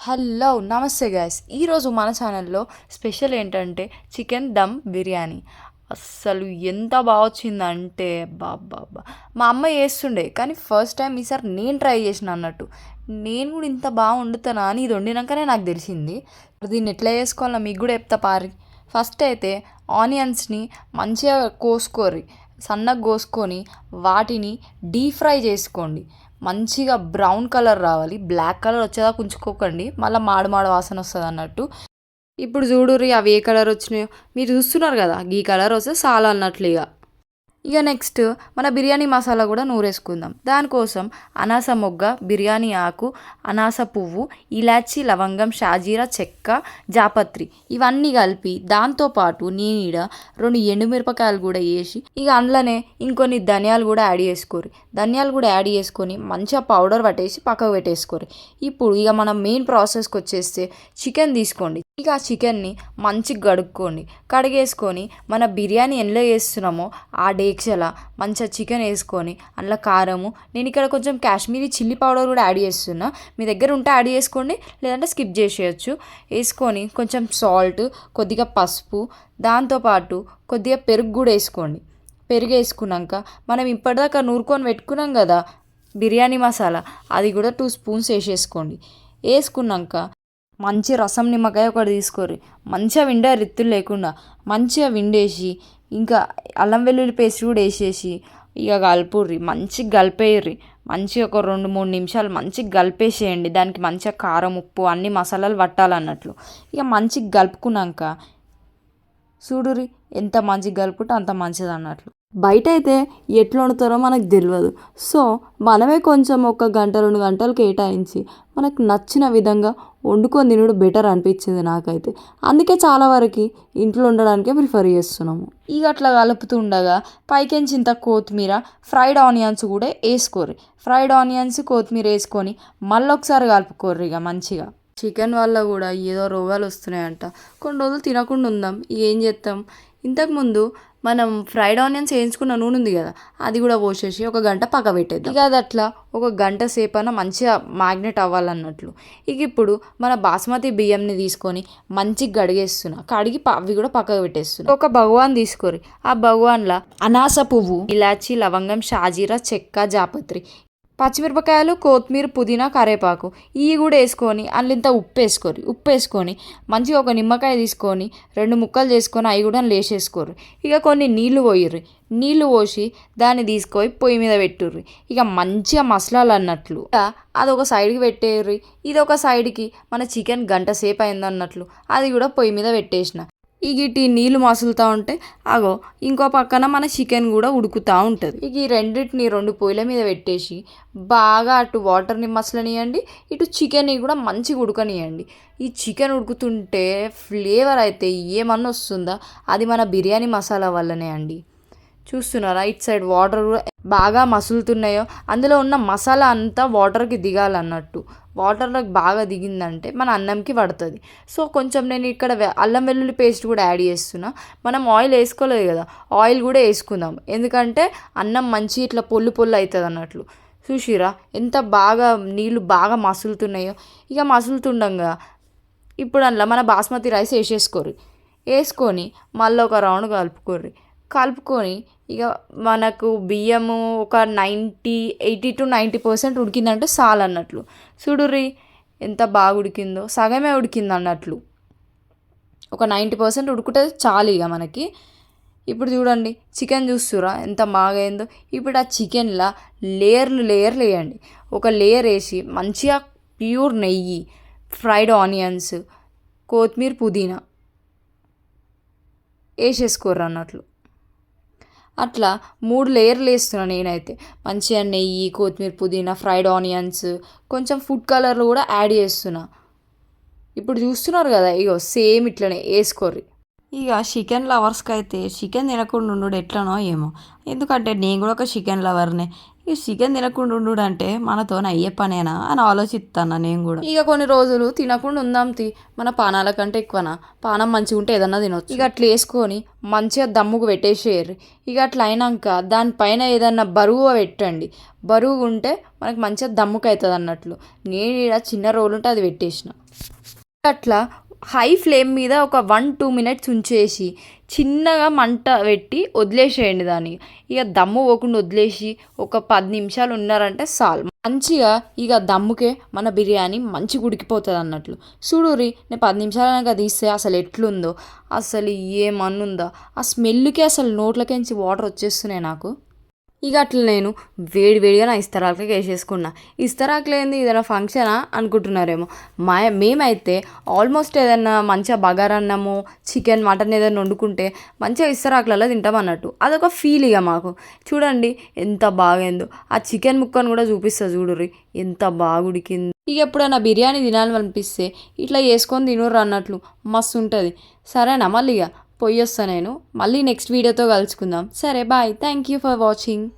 Hello నమస్తే guys. ఈరోజు మన ఛానల్లో స్పెషల్ ఏంటంటే చికెన్ దమ్ బిర్యానీ. అస్సలు ఎంత బాగా వచ్చిందంటే బాబా, మా అమ్మ చేస్తుండే కానీ ఫస్ట్ టైం ఈసారి నేను ట్రై చేసిన అన్నట్టు. నేను కూడా ఇంత బాగా వండుతానా అని ఇది వండినాకనే నాకు తెలిసింది. దీన్ని ఎట్లా చేసుకోవాలో మీకు కూడా చెప్తా పారి. ఫస్ట్ అయితే ఆనియన్స్ని మంచిగా కోసుకోర్రి, సన్నగా కోసుకొని వాటిని డీప్ ఫ్రై చేసుకోండి. మంచిగా బ్రౌన్ కలర్ రావాలి, బ్లాక్ కలర్ వచ్చేదాకా ఉంచుకోకండి, మళ్ళీ మాడు మాడు వాసన వస్తుంది అన్నట్టు. ఇప్పుడు చూడుర్రి అవి ఏ కలర్ వచ్చినాయో, మీరు చూస్తున్నారు కదా, ఈ కలర్ వస్తే చాలా అన్నట్లు. ఇక నెక్స్ట్ మన బిర్యానీ మసాలా కూడా నూరేసుకుందాం. దానికోసం అనాస మొగ్గ, బిర్యానీ ఆకు, అనాస పువ్వు, ఇలాచి, లవంగం, షాజీరా, చెక్క, జాపత్రి ఇవన్నీ కలిపి దాంతోపాటు నేను ఈడ 2 ఎండుమిరపకాయలు కూడా వేసి ఇక అందులోనే ఇంకొన్ని ధనియాలు కూడా యాడ్ చేసుకోరు. ధనియాలు కూడా యాడ్ చేసుకొని మంచిగా పౌడర్ పట్టేసి పక్కకు పెట్టేసుకోరు. ఇప్పుడు ఇక మనం మెయిన్ ప్రాసెస్కి వచ్చేస్తే చికెన్ తీసుకోండి. ఇక ఆ చికెన్ని మంచిగా కడుక్కోండి. కడిగేసుకొని మన బిర్యానీ ఎందులో వేస్తున్నామో ఆ డేక్షల మంచిగా చికెన్ వేసుకొని అందులో కారము, నేను ఇక్కడ కొంచెం కాశ్మీరీ చిల్లీ పౌడర్ కూడా యాడ్ చేస్తున్నా, మీ దగ్గర ఉంటే యాడ్ చేసుకోండి, లేదంటే స్కిప్ చేసేయచ్చు. వేసుకొని కొంచెం సాల్ట్, కొద్దిగా పసుపు, దాంతోపాటు కొద్దిగా పెరుగు కూడా వేసుకోండి. పెరుగు వేసుకున్నాక మనం ఇప్పటిదాకా నూరుకొని పెట్టుకున్నాం కదా బిర్యానీ మసాలా, అది కూడా 2 స్పూన్స్ వేసేసుకోండి. వేసుకున్నాక మంచి రసం నిమ్మకాయ ఒకటి తీసుకోర్రి, మంచిగా విండే రిత్తులు లేకుండా మంచిగా విండేసి ఇంకా అల్లం వెల్లుల్లి పేస్ట్ కూడా వేసేసి ఇక కలుపుర్రి, మంచిగా కలిపేయర్రి. మంచిగా ఒక 2-3 నిమిషాలు మంచిగా కలిపేసేయండి. దానికి మంచిగా కారం, ఉప్పు అన్ని మసాలాలు పట్టాలన్నట్లు. ఇక మంచిగా కలుపుకున్నాక చూడుర్రి ఎంత మంచిగా కలుపుకుంటే అంత మంచిది అన్నట్లు. బయట అయితే ఎట్లా వండుతారో మనకు తెలియదు. సో మనమే కొంచెం 1-2 గంటలు కేటాయించి మనకు నచ్చిన విధంగా వండుకొని తినడం బెటర్ అనిపించింది నాకైతే. అందుకే చాలా వరకు ఇంట్లో ఉండడానికే ప్రిఫర్ చేస్తున్నాము. ఇక అట్లా కలుపుతుండగా పైకెంచి ఇంత కొత్తిమీర, ఫ్రైడ్ ఆనియన్స్ కూడా వేసుకోర్రి. ఫ్రైడ్ ఆనియన్స్, కొత్తిమీర వేసుకొని మళ్ళీ ఒకసారి కలుపుకోర్రి. ఇక మంచిగా చికెన్ వల్ల కూడా ఏదో రోగాలు వస్తున్నాయంట, కొన్ని రోజులు తినకుండా ఉందాం. ఇక ఏం చేస్తాం, ఇంతకుముందు మనం ఫ్రైడ్ ఆనియన్స్ వేయించుకున్న నూనె ఉంది కదా, అది కూడా పోసేసి 1 గంట పక్క పెట్టేది. ఇక అది అట్లా 1 గంట సేపైనా మంచిగా మ్యాగ్నెట్ అవ్వాలన్నట్లు. ఇక ఇప్పుడు మన బాస్మతి బియ్యంని తీసుకొని మంచిగా కడిగేస్తున్నా, కడిగి అవి కూడా పక్కకు పెట్టేస్తున్నా. ఒక భగవాన్ తీసుకోరి, ఆ భగవాన్లో అనాస పువ్వు, ఇలాచి, లవంగం, షాజీరా, చెక్క, జాపత్రి, పచ్చిమిరపకాయలు, కొత్తిమీర, పుదీనా, కరివేపాకు ఇవి కూడా వేసుకొని అందులో ఉప్పు వేసుకొని మంచిగా ఒక నిమ్మకాయ తీసుకొని 2 ముక్కలు చేసుకొని అవి కూడా లేసేసుకోరు. ఇక కొన్ని నీళ్లు పోయిర్రి, నీళ్లు పోసి దాన్ని తీసుకొని పొయ్యి మీద పెట్టుర్రి. ఇక మంచిగా మసలాలు అన్నట్లు. అదొక సైడ్కి పెట్టేర్రి, ఇది ఒక సైడ్కి మన చికెన్ గంట సేపు అయిందన్నట్లు అది కూడా పొయ్యి మీద పెట్టేసిన. ఇక ఇటు నీళ్ళు మసులుతూ ఉంటే అగో ఇంకో పక్కన మన చికెన్ కూడా ఉడుకుతూ ఉంటుంది. ఇక ఈ రెండింటిని 2 పొయ్యిల మీద పెట్టేసి బాగా అటు వాటర్ని మసలనియండి, ఇటు చికెన్ని కూడా మంచిగా ఉడకనియండి. ఈ చికెన్ ఉడుకుతుంటే ఫ్లేవర్ అయితే ఏమన్నా వస్తుందా, అది మన బిర్యానీ మసాలా వల్లనే అండి. చూస్తున్నారా ఇటు సైడ్ వాటర్ కూడా బాగా మసులుతున్నాయో, అందులో ఉన్న మసాలా అంతా వాటర్కి దిగాలన్నట్టు. వాటర్లోకి బాగా దిగిందంటే మన అన్నంకి పడుతుంది. సో కొంచెం నేను ఇక్కడ అల్లం వెల్లుల్లి పేస్ట్ కూడా యాడ్ చేస్తున్నా. మనం ఆయిల్ వేసుకోలేదు కదా, ఆయిల్ కూడా వేసుకుందాం, ఎందుకంటే అన్నం మంచి ఇట్లా పొల్లు పొల్లు అవుతుంది అన్నట్లు. చూసిరా ఎంత బాగా నీళ్ళు బాగా మసులుతున్నాయో. ఇక మసులుతుండగా ఇప్పుడు అందులో మన బాస్మతి రైస్ వేసేసుకోరు. వేసుకొని మళ్ళీ ఒక రౌండ్ కలుపుకొని ఇక మనకు బియ్యము ఒక 80-90% ఉడికిందంటే చాలు అన్నట్లు. చూడుర్రి ఎంత బాగా ఉడికిందో, సగమే ఉడికింది అన్నట్లు. ఒక 90% ఉడికితే చాలు ఇక మనకి. ఇప్పుడు చూడండి చికెన్ చూస్తురా ఎంత బాగా అయిందో. ఇప్పుడు ఆ చికెన్లా లేయర్లు వేయండి. ఒక లేయర్ వేసి మంచిగా ప్యూర్ నెయ్యి, ఫ్రైడ్ ఆనియన్స్, కొత్తిమీర, పుదీనా వేసేసుకోర్రు అన్నట్లు. అట్లా 3 లేయర్లు వేస్తున్నాను నేనైతే. మంచిగా నెయ్యి, కొత్తిమీర, పుదీనా, ఫ్రైడ్ ఆనియన్స్, కొంచెం ఫుడ్ కలర్లు కూడా యాడ్ చేస్తున్నా. ఇప్పుడు చూస్తున్నారు కదా, ఇగో సేమ్ ఇట్లనే వేసుకోర్రి. ఇక చికెన్ లవర్స్కి అయితే చికెన్ తినకుండా ఉండు ఎట్లనో ఏమో, ఎందుకంటే నేను కూడా ఒక చికెన్ లవర్నే. ఈ చికెన్ తినకుండా ఉండు అంటే మనతోని అయ్యే పనేనా అని ఆలోచిస్తాను నేను కూడా. ఇక కొన్ని రోజులు తినకుండా ఉందాం మన పానాల కంటే ఎక్కువనా, పానం మంచిగా ఉంటే ఏదన్నా తినొచ్చు. ఇక అట్లా వేసుకొని మంచిగా దమ్ముకు పెట్టేసేయరు. ఇక అట్లా అయినాక దానిపైన ఏదన్నా బరువు పెట్టండి. బరువు ఉంటే మనకి మంచిగా దమ్ముకు అవుతుంది అన్నట్లు. నేను ఇక్కడ చిన్న రోలు ఉంటే అది పెట్టేసిన. అట్లా హై ఫ్లేమ్ మీద ఒక 1-2 మినిట్స్ ఉంచేసి చిన్నగా మంట పెట్టి వదిలేసేయండి దాన్ని. ఇక దమ్ము పోకుండా వదిలేసి ఒక 10 నిమిషాలు ఉన్నారంటే చాలు. మంచిగా ఇక దమ్ముకే మన బిర్యానీ మంచిగా ఉడికిపోతుంది అన్నట్లు. చూడుర్రి, నేను 10 నిమిషాలైనాక తీస్తే అసలు ఎట్లుందో, అసలు ఏమన్నుందో, ఆ స్మెల్కే అసలు నోట్లకించి వాటర్ వచ్చేస్తున్నాయి నాకు. ఇక అట్లా నేను వేడివేడిగా నా ఇస్తరాకులకి వేసేసుకున్నా. ఇస్తరాకులు ఏంది, ఏదైనా ఫంక్షనా అనుకుంటున్నారేమో. మేమైతే ఆల్మోస్ట్ ఏదైనా మంచిగా బగారన్నము, చికెన్, మటన్ ఏదైనా వండుకుంటే మంచిగా ఇస్తరాకులలో తింటాం అన్నట్టు. అదొక ఫీల్ ఇక మాకు. చూడండి ఎంత బాగైందో. ఆ చికెన్ ముక్కను కూడా చూపిస్తా చూడుర్రి ఎంత బాగా ఉడికింది. ఇక ఎప్పుడైనా బిర్యానీ తినాలనిపిస్తే ఇట్లా వేసుకొని తినుర్రు అన్నట్లు మస్తు ఉంటుంది. సరేనా, మళ్ళీ ఇక పోయి వస్తా నేను. మళ్ళీ నెక్స్ట్ వీడియోతో కలుసుకుందాం. సరే bye. Thank you for watching.